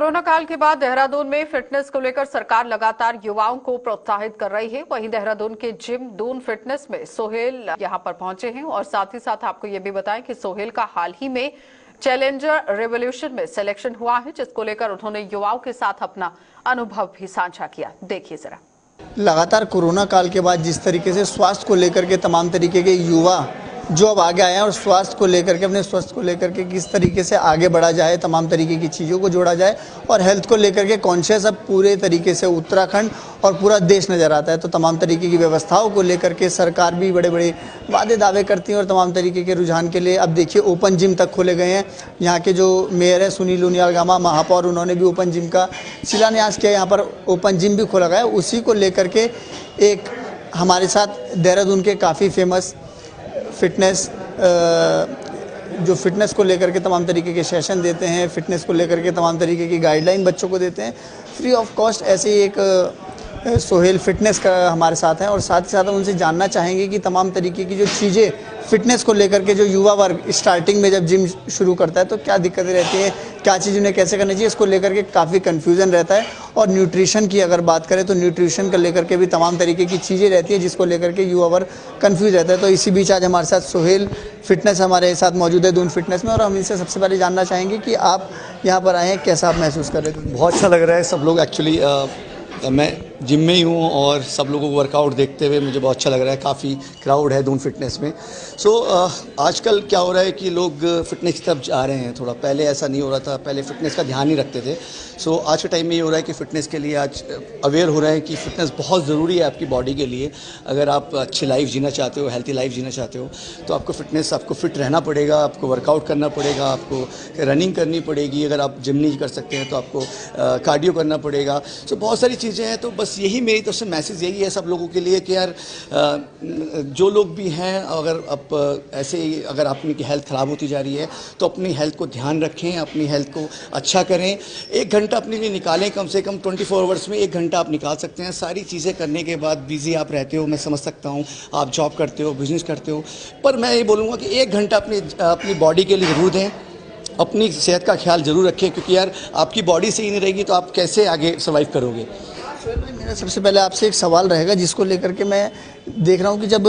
Corona काल के बाद देहरादून में फिटनेस को लेकर सरकार लगातार युवाओं को प्रोत्साहित कर रही है। वहीं देहरादून के जिम दून फिटनेस में सोहेल यहां पर पहुंचे हैं और साथ ही साथ आपको ये भी बताएं कि सोहेल का हाल ही में चैलेंजर रेवोल्यूशन में सिलेक्शन हुआ है, जिसको लेकर उन्होंने युवाओं के साथ अपना अनुभव भी साझा किया। देखिए जरा। लगातार कोरोना काल के बाद जिस तरीके से स्वास्थ्य को लेकर के तमाम तरीके के युवा जो अब आगे आए हैं और स्वास्थ्य को लेकर के अपने स्वास्थ्य को लेकर के किस तरीके से आगे बढ़ा जाए, तमाम तरीके की चीज़ों को जोड़ा जाए और हेल्थ को लेकर के कॉन्शियस अब पूरे तरीके से उत्तराखंड और पूरा देश नज़र आता है। तो तमाम तरीके की व्यवस्थाओं को लेकर के सरकार भी बड़े बड़े वादे दावे करती है और तमाम तरीके के रुझान के लिए अब देखिए ओपन जिम तक खोले गए हैं। यहाँ के जो मेयर है सुनील उनियाल गामा महापौर, उन्होंने भी ओपन जिम का शिलान्यास किया। यहाँ पर ओपन जिम भी खोला गया है। उसी को लेकर के एक हमारे साथ देहरादून के काफ़ी फेमस फिटनेस जो फिटनेस को लेकर के तमाम तरीके के सेशन देते हैं, फिटनेस को लेकर के तमाम तरीके की गाइडलाइन बच्चों को देते हैं फ्री ऑफ कॉस्ट, ऐसे ही एक सोहेल फिटनेस का हमारे साथ हैं और साथ ही साथ हम उनसे जानना चाहेंगे कि तमाम तरीके की जो चीज़ें फिटनेस को लेकर के जो युवा वर्ग स्टार्टिंग में जब जिम शुरू करता है तो क्या दिक्कतें रहती हैं, क्या चीज़ उन्हें कैसे करनी चाहिए, इसको लेकर के काफ़ी कन्फ्यूज़न रहता है। और न्यूट्रिशन की अगर बात करें तो न्यूट्रिशन को लेकर के भी तमाम तरीके की चीज़ें रहती है जिसको लेकर के युवा वर्ग कन्फ्यूज रहता है। तो इसी बीच आज हमारे साथ सोहेल फिटनेस हमारे साथ मौजूद है दून फिटनेस में, और हम इनसे सबसे पहले जानना चाहेंगे कि आप यहाँ पर आए हैं, कैसा आप महसूस कर रहे थे? बहुत अच्छा लग रहा है। सब लोग एक्चुअली मैं जिम में ही हूँ और सब लोगों को वर्कआउट देखते हुए मुझे बहुत अच्छा लग रहा है। काफ़ी क्राउड है दून फिटनेस में। आजकल क्या हो रहा है कि लोग फिटनेस की तरफ जा रहे हैं थोड़ा, पहले ऐसा नहीं हो रहा था, पहले फिटनेस का ध्यान नहीं रखते थे। आज के टाइम में ये हो रहा है कि फ़िटनेस के लिए आज अवेयर हो रहे हैं कि फ़िटनेस बहुत ज़रूरी है आपकी बॉडी के लिए। अगर आप अच्छी लाइफ जीना चाहते हो, हेल्थी लाइफ जीना चाहते हो तो आपको फ़िटनेस, आपको फ़िट रहना पड़ेगा, आपको वर्कआउट करना पड़ेगा, आपको रनिंग करनी पड़ेगी। अगर आप जिम नहीं कर सकते हैं तो आपको कार्डियो करना पड़ेगा। बहुत सारी चीज़ें हैं। तो बस यही मेरी तरफ से मैसेज यही है सब लोगों के लिए कि यार जो लोग भी हैं, अगर आप ऐसे ही अगर आपकी हेल्थ ख़राब होती जा रही है तो अपनी हेल्थ को ध्यान रखें, अपनी हेल्थ को अच्छा करें। 1 घंटा अपने लिए निकालें, कम से कम 24 आवर्स में 1 घंटा आप निकाल सकते हैं। सारी चीज़ें करने के बाद बिज़ी आप रहते हो, मैं समझ सकता हूँ, आप जॉब करते हो, बिज़नेस करते हो, पर मैं ये बोलूँगा कि 1 घंटा अपनी बॉडी के लिए ज़रूर दें। अपनी सेहत का ख्याल ज़रूर रखें, क्योंकि यार आपकी बॉडी सही नहीं रहेगी तो आप कैसे आगे सर्वाइव करोगे। मेरा सबसे पहले आपसे एक सवाल रहेगा जिसको लेकर के मैं देख रहा हूँ कि जब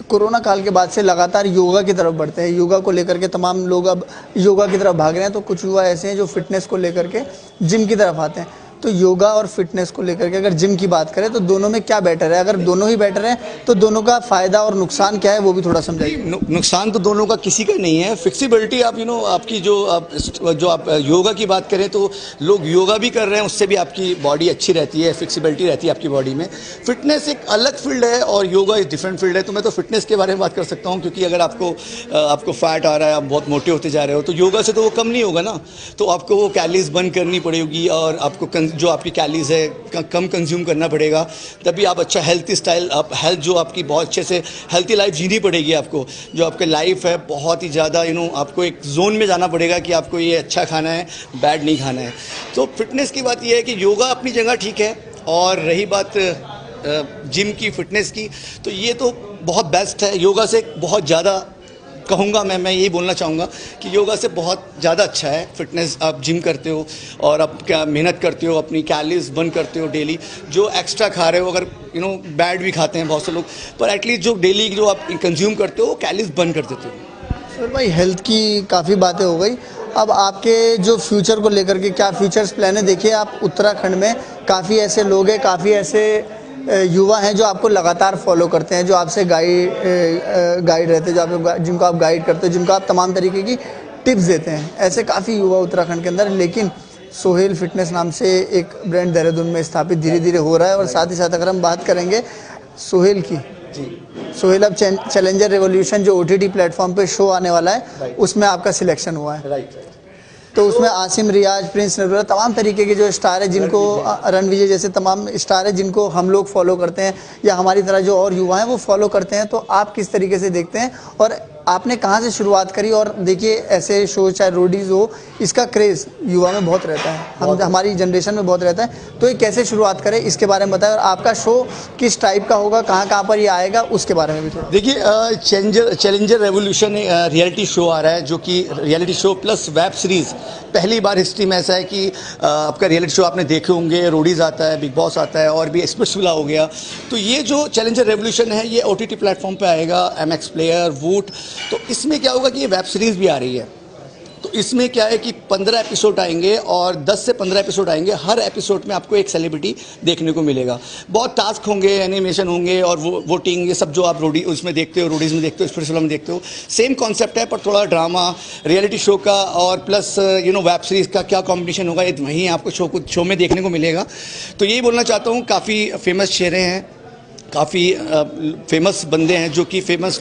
कोरोना काल के बाद से लगातार योगा की तरफ बढ़ते हैं, योगा को लेकर के तमाम लोग अब योगा की तरफ भाग रहे हैं, तो कुछ युवा ऐसे हैं जो फिटनेस को लेकर के जिम की तरफ आते हैं। तो योगा और फिटनेस को लेकर के अगर जिम की बात करें तो दोनों में क्या बेटर है? अगर दोनों ही बेटर है तो दोनों का फ़ायदा और नुकसान क्या है वो भी थोड़ा समझाइए। नुकसान तो दोनों का किसी का नहीं है। फ्लेक्सिबिलिटी आप आपकी जो आप योगा की बात करें तो लोग योगा भी कर रहे हैं, उससे भी आपकी बॉडी अच्छी रहती है, फ्लेक्सिबिलिटी रहती है आपकी बॉडी में। फिटनेस एक अलग फील्ड है और योगा एक डिफरेंट फील्ड है। तो मैं तो फिटनेस के बारे में बात कर सकता हूँ, क्योंकि अगर आपको फैट आ रहा है, आप बहुत मोटे होते जा रहे हो, तो योगा से तो वो कम नहीं होगा ना। तो आपको वो कैलोरीज बर्न करनी पड़ेगी और आपको जो आपकी कैलोरीज है कम कंज्यूम करना पड़ेगा, तभी आप अच्छा हेल्थी स्टाइल, आप हेल्थ जो आपकी बहुत अच्छे से हेल्थी लाइफ जीनी पड़ेगी आपको। जो आपकी लाइफ है बहुत ही ज़्यादा आपको एक जोन में जाना पड़ेगा कि आपको ये अच्छा खाना है, बैड नहीं खाना है। तो फिटनेस की बात ये है कि योगा अपनी जगह ठीक है, और रही बात जिम की, फिटनेस की, तो ये तो बहुत बेस्ट है। योगा से बहुत ज़्यादा कहूँगा मैं यही बोलना चाहूँगा कि योगा से बहुत ज़्यादा अच्छा है फिटनेस। आप जिम करते हो और आप क्या मेहनत करते हो, अपनी कैलोरीज बर्न करते हो डेली, जो एक्स्ट्रा खा रहे हो, अगर बैड भी खाते हैं बहुत से लोग, पर एटलीस्ट जो डेली जो आप कंज्यूम करते हो वो कैलोरीज बर्न कर देते हो। सर भाई, हेल्थ की काफ़ी बातें हो गई, अब आपके जो फ्यूचर को लेकर के क्या फ्यूचर्स प्लान है? देखिए आप उत्तराखंड में काफ़ी ऐसे लोग हैं, काफ़ी ऐसे युवा हैं जो आपको लगातार फॉलो करते हैं, जो आपसे गाइड रहते हैं, जो आप जिनको आप गाइड करते हो, जिनको आप तमाम तरीके की टिप्स देते हैं। ऐसे काफ़ी युवा उत्तराखंड के अंदर, लेकिन सोहेल फिटनेस नाम से एक ब्रांड देहरादून में स्थापित धीरे धीरे हो रहा है। और साथ ही साथ अगर हम बात करेंगे सोहेल की, सोहेल अब चैलेंजर रेवोल्यूशन जो OTT प्लेटफॉर्म पे शो आने वाला है, उसमें आपका सिलेक्शन हुआ है। तो उसमें आसिम, रियाज, प्रिंस, नरूरा, तमाम तरीके के जो स्टार है, जिनको रणविजय जैसे तमाम स्टार है जिनको हम लोग फॉलो करते हैं या हमारी तरह जो और युवा हैं वो फॉलो करते हैं। तो आप किस तरीके से देखते हैं और आपने कहाँ से शुरुआत करी? और देखिए ऐसे शो चाहे रोडीज़ हो, इसका क्रेज़ युवा में बहुत रहता है, हमारी जनरेशन में बहुत रहता है। तो ये कैसे शुरुआत करें इसके बारे में बताएं, और आपका शो किस टाइप का होगा, कहाँ पर ये आएगा, उसके बारे में भी थोड़ा। देखिए चैलेंजर रेवोल्यूशन रियलिटी शो आ रहा है, जो कि reality show plus web series पहली बार हिस्ट्री में ऐसा है कि आपका रियलिटी शो आपने देखे होंगे, रोडीज आता है, बिग बॉस आता है और भी एक्सप्रेस विला हो गया। तो ये जो चैलेंजर रेवोल्यूशन है ये OTT प्लेटफॉर्म पे आएगा, MX प्लेयर, वूट। तो इसमें क्या होगा कि ये वेब सीरीज़ भी आ रही है। तो इसमें क्या है कि 15 एपिसोड आएंगे और 10 से 15 एपिसोड आएंगे। हर एपिसोड में आपको एक सेलिब्रिटी देखने को मिलेगा। बहुत टास्क होंगे, एनिमेशन होंगे और वोटिंग, ये सब जो आप उसमें देखते हो, रोडीज में देखते हो, एक्सप्रेस में देखते हो, सेम कॉन्सेप्ट है, पर थोड़ा ड्रामा, रियलिटी शो का और प्लस वेब सीरीज़ का क्या कॉम्बिनेशन होगा, ये वहीं आपको शो में देखने को मिलेगा। तो यही बोलना चाहता हूँ, काफ़ी फेमस चेहरे हैं, काफ़ी फेमस बंदे हैं जो कि फेमस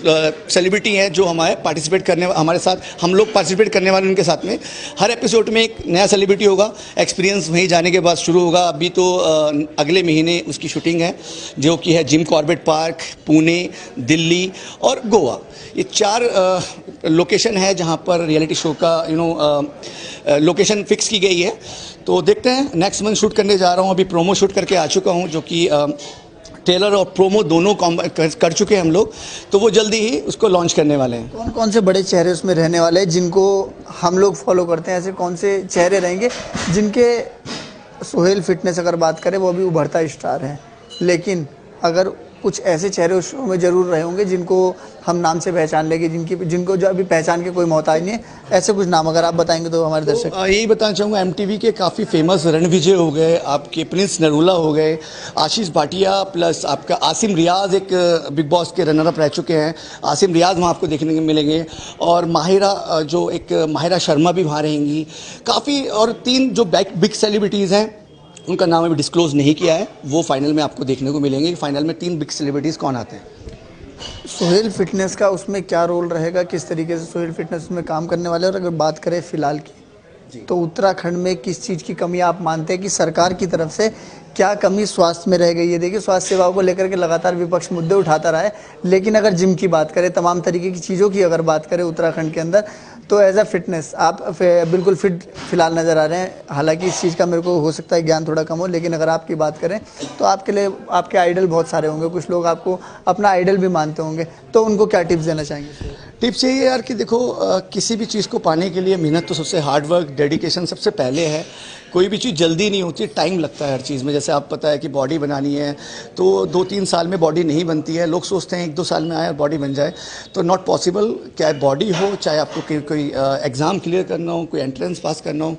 सेलिब्रिटी हैं, जो हमारे साथ हम लोग पार्टिसिपेट करने वाले उनके साथ में। हर एपिसोड में एक नया सेलिब्रिटी होगा। एक्सपीरियंस वहीं जाने के बाद शुरू होगा। अभी तो अगले महीने उसकी शूटिंग है, जो कि है Jim Corbett park, Pune, Delhi और गोवा। ये 4 लोकेशन है जहाँ पर रियलिटी शो का लोकेशन फिक्स की गई है। तो देखते हैं, नेक्स्ट मंथ शूट करने जा रहा हूँ। अभी प्रोमो शूट करके आ चुका हूँ, जो कि ट्रेलर और प्रोमो दोनों कर चुके हैं हम लोग। तो वो जल्दी ही उसको लॉन्च करने वाले हैं। कौन कौन से बड़े चेहरे उसमें रहने वाले हैं जिनको हम लोग फॉलो करते हैं? ऐसे कौन से चेहरे रहेंगे जिनके, सोहेल फिटनेस अगर बात करें वो अभी उभरता स्टार है, लेकिन अगर कुछ ऐसे चेहरे उस शो में ज़रूर रहे होंगे जिनको हम नाम से पहचान लेंगे, जिनको जो अभी पहचान के कोई मोहताज नहीं है, ऐसे कुछ नाम अगर आप बताएंगे तो हमारे दर्शक। यही बताना चाहूँगा, MTV के काफ़ी फेमस रणविजय हो गए, आपके प्रिंस नरूला हो गए, आशीष भाटिया, प्लस आपका आसिम रियाज एक बिग बॉस के रनर अप रह चुके हैं। आसिम रियाज वहाँ आपको देखने को मिलेंगे और माहिरा शर्मा भी वहाँ रहेंगी। काफ़ी और 3 जो बिग सेलिब्रिटीज़ हैं उनका नाम अभी डिस्क्लोज नहीं किया है, वो फाइनल में आपको देखने को मिलेंगे। फाइनल में 3 बिग सेलिब्रिटीज़ कौन आते हैं। सोहेल फिटनेस का उसमें क्या रोल रहेगा, किस तरीके से सोहेल फिटनेस उसमें काम करने वाले? और अगर बात करें फिलहाल की, तो उत्तराखंड में किस चीज़ की कमी आप मानते हैं कि सरकार की तरफ से क्या कमी स्वास्थ्य में रह गई है? देखिए, स्वास्थ्य सेवाओं को लेकर के लगातार विपक्ष मुद्दे उठाता रहा है, लेकिन अगर जिम की बात करें, तमाम तरीके की चीज़ों की अगर बात करें उत्तराखंड के अंदर, तो एज अ फिटनेस आप बिल्कुल फिट फिलहाल नज़र आ रहे हैं। हालांकि इस चीज़ का मेरे को हो सकता है ज्ञान थोड़ा कम हो, लेकिन अगर आपकी बात करें तो आपके लिए आपके आइडल बहुत सारे होंगे, कुछ लोग आपको अपना आइडल भी मानते होंगे, तो उनको क्या टिप्स देना चाहेंगे? टिप्स यही है यार कि देखो, किसी भी चीज़ को पाने के लिए मेहनत तो सबसे, हार्ड वर्क, डेडिकेशन सबसे पहले है। कोई भी चीज़ जल्दी नहीं होती, टाइम लगता है हर चीज़ में। जैसे आप पता है कि बॉडी बनानी है तो 2-3 साल में बॉडी नहीं बनती है। लोग सोचते हैं 1-2 साल में आए और बॉडी बन जाए, तो नॉट पॉसिबल। चाहे बॉडी हो, चाहे आपको कोई एग्ज़ाम क्लियर करना हो, कोई एंट्रेंस पास करना हो,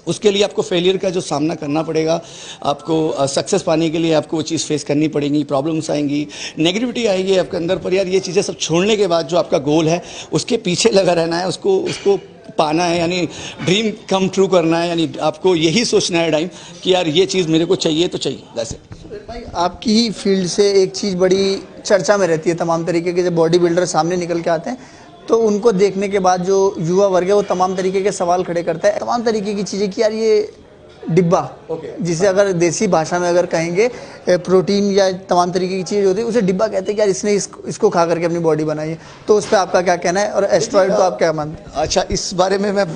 उसके लिए आपको फेलियर का जो सामना करना पड़ेगा, आपको सक्सेस पाने के लिए आपको वो चीज़ फेस करनी पड़ेगी। प्रॉब्लम्स आएंगी, नेगेटिविटी आएगी आपके अंदर, पर यार ये चीज़ें सब छोड़ने के बाद जो आपका गोल है उसके पीछे लगा रहना है, उसको पाना है, यानी ड्रीम कम ट्रू करना है। यानी आपको यही सोचना है टाइम कि यार ये चीज़ मेरे को चाहिए तो चाहिए। वैसे भाई, आपकी ही फील्ड से एक चीज़ बड़ी चर्चा में रहती है, तमाम तरीके के जब बॉडी बिल्डर सामने निकल के आते हैं तो उनको देखने के बाद जो युवा वर्ग है वो तमाम तरीके के सवाल खड़े करता है, तमाम तरीके की चीज़ें कि यार ये डिब्बा, जिसे अगर देसी भाषा में अगर कहेंगे प्रोटीन या तमाम तरीके की चीज़ होती है, उसे डिब्बा कहते हैं कि यार इसने इसको खा करके अपनी बॉडी बनाई है। तो उस पर आपका क्या कहना है? और एस्ट्रॉइड को आप क्या मानते हैं? अच्छा, इस बारे में मैं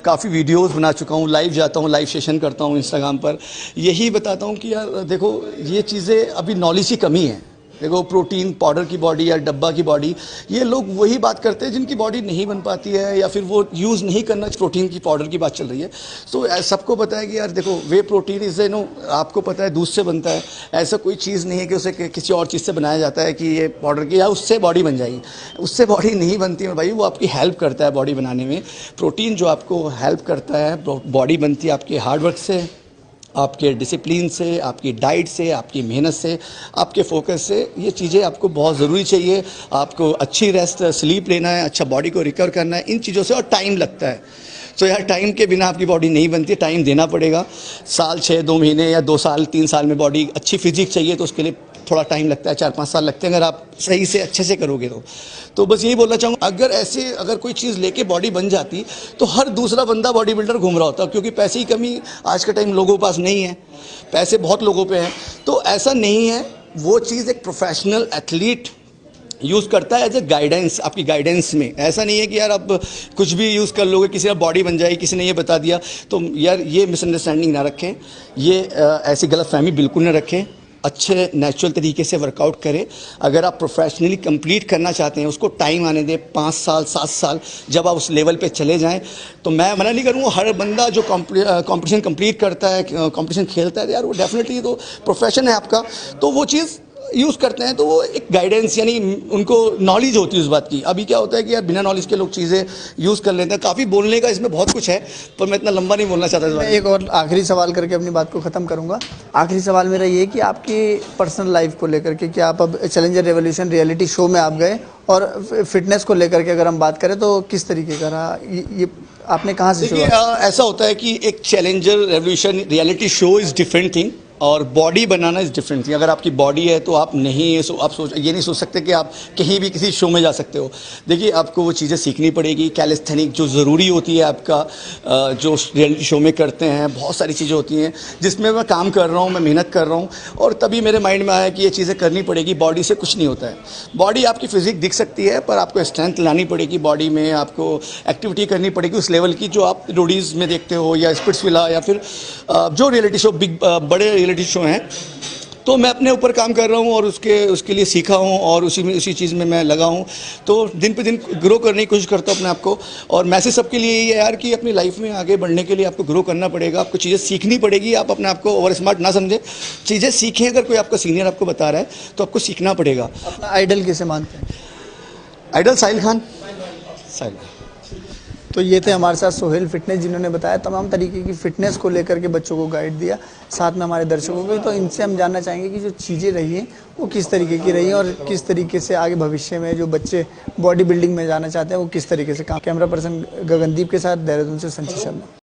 काफ़ी वीडियोस बना चुका हूँ, लाइव जाता हूँ, लाइव सेशन करता हूँ इंस्टाग्राम पर। यही बताता हूँ कि यार देखो, ये चीज़ें अभी नॉलेज की कमी है। देखो, प्रोटीन पाउडर की बॉडी या डब्बा की बॉडी, ये लोग वही बात करते हैं जिनकी बॉडी नहीं बन पाती है या फिर वो यूज़ नहीं करना। प्रोटीन की पाउडर की बात चल रही है, तो सबको पता है कि यार देखो, वे प्रोटीन इज आपको पता है दूध से बनता है। ऐसा कोई चीज़ नहीं है कि उसे किसी और चीज़ से बनाया जाता है कि ये पाउडर की या उससे बॉडी बन जाएगी। उससे बॉडी नहीं बनती है भाई, वो आपकी हेल्प करता है बॉडी बनाने में। प्रोटीन जो आपको हेल्प करता है, बॉडी बनती है आपके हार्डवर्क से, आपके डिसिप्लिन से, आपकी डाइट से, आपकी मेहनत से, आपके फोकस से। ये चीज़ें आपको बहुत ज़रूरी चाहिए। आपको अच्छी रेस्ट, स्लीप लेना है, अच्छा बॉडी को रिकवर करना है, इन चीज़ों से। और टाइम लगता है, तो यार टाइम के बिना आपकी बॉडी नहीं बनती, टाइम देना पड़ेगा। साल 6, 2 महीने या 2 साल, 3 साल में बॉडी अच्छी फिजिक चाहिए, तो उसके लिए थोड़ा टाइम लगता है, 4-5 साल लगते हैं अगर आप सही से अच्छे से करोगे तो बस यही बोलना चाहूँगा, अगर कोई चीज़ लेके बॉडी बन जाती तो हर दूसरा बंदा बॉडी बिल्डर घूम रहा होता, क्योंकि पैसे की कमी आज के टाइम लोगों के पास नहीं है, पैसे बहुत लोगों पे हैं। तो ऐसा नहीं है, वो चीज़ एक प्रोफेशनल एथलीट यूज़ करता है एज ए गाइडेंस, आपकी गाइडेंस में। ऐसा नहीं है कि यार आप कुछ भी यूज़ कर लोगे, किसी ने बॉडी बन जाएगी, किसी ने ये बता दिया। तो यार ये मिसअंडरस्टैंडिंग ना रखें, ये ऐसी गलतफहमी बिल्कुल ना रखें। अच्छे नेचुरल तरीके से वर्कआउट करें। अगर आप प्रोफेशनली कंप्लीट करना चाहते हैं, उसको टाइम आने दें, 5 साल 7 साल, जब आप उस लेवल पे चले जाएं तो मैं मना नहीं करूँगा। हर बंदा जो कंपटीशन कंप्लीट करता है, कंपटीशन खेलता है, यार वो डेफिनेटली तो प्रोफेशन है आपका, तो वो चीज़ यूज़ करते हैं, तो वो एक गाइडेंस यानी उनको नॉलेज होती है उस बात की। अभी क्या होता है कि यार बिना नॉलेज के लोग चीज़ें यूज़ कर लेते हैं। काफ़ी बोलने का इसमें बहुत कुछ है, पर मैं इतना लंबा नहीं बोलना चाहता इस बात। एक और आखिरी सवाल करके अपनी बात को ख़त्म करूंगा। आखिरी सवाल मेरा ये कि आपकी पर्सनल लाइफ को लेकर के, कि आप अब चैलेंजर रेवोल्यूशन रियलिटी शो में आप गए, और फिटनेस को लेकर के अगर हम बात करें तो किस तरीके का रहा ये आपने कहाँ से शुरुआत? ऐसा होता है कि एक challenger revolution reality show is different thing और बॉडी बनाना इज़ डिफरेंट थिंग। अगर आपकी बॉडी है तो आप नहीं ये नहीं सोच सकते कि आप कहीं भी किसी शो में जा सकते हो। देखिए, आपको वो चीज़ें सीखनी पड़ेगी। कैलिस्थेनिक जो ज़रूरी होती है आपका, जो रियलिटी शो में करते हैं, बहुत सारी चीज़ें होती हैं जिसमें मैं काम कर रहा हूँ, मैं मेहनत कर रहा हूँ, और तभी मेरे माइंड में आया कि ये चीज़ें करनी पड़ेगी। बॉडी से कुछ नहीं होता है। बॉडी आपकी फिजिक दिख सकती है, पर आपको स्ट्रेंथ लानी पड़ेगी बॉडी में, आपको एक्टिविटी करनी पड़ेगी उस लेवल की जो आप रोडीज़ में देखते हो, या स्पिट्सविला, या फिर जो रियलिटी शो बड़े रियलिटी शो हैं। तो मैं अपने ऊपर काम कर रहा हूँ और उसके लिए सीखा हूँ, और उसी चीज़ में मैं लगा हूँ। तो दिन पे दिन ग्रो करने की कोशिश करता हूँ अपने आप को। और मैसेज सबके लिए ये है यार कि अपनी लाइफ में आगे बढ़ने के लिए आपको ग्रो करना पड़ेगा, आपको चीज़ें सीखनी पड़ेगी। आप अपने आप को ओवर स्मार्ट ना समझें, चीज़ें सीखें। अगर कोई आपका सीनियर आपको बता रहा है तो आपको सीखना पड़ेगा। अपना आइडल किसे मानते हैं? आइडल साहिल खान। साहिल। तो ये थे हमारे साथ सोहेल फिटनेस, जिन्होंने बताया तमाम तरीके की फ़िटनेस को लेकर के बच्चों को गाइड दिया, साथ में हमारे दर्शकों को। तो इनसे हम जानना चाहेंगे कि जो चीज़ें रही हैं वो किस तरीके की रही हैं, और किस तरीके से आगे भविष्य में जो बच्चे बॉडी बिल्डिंग में जाना चाहते हैं वो किस तरीके से काम। कैमरा पर्सन गगनदीप के साथ देहरादून से संचित शर्मा।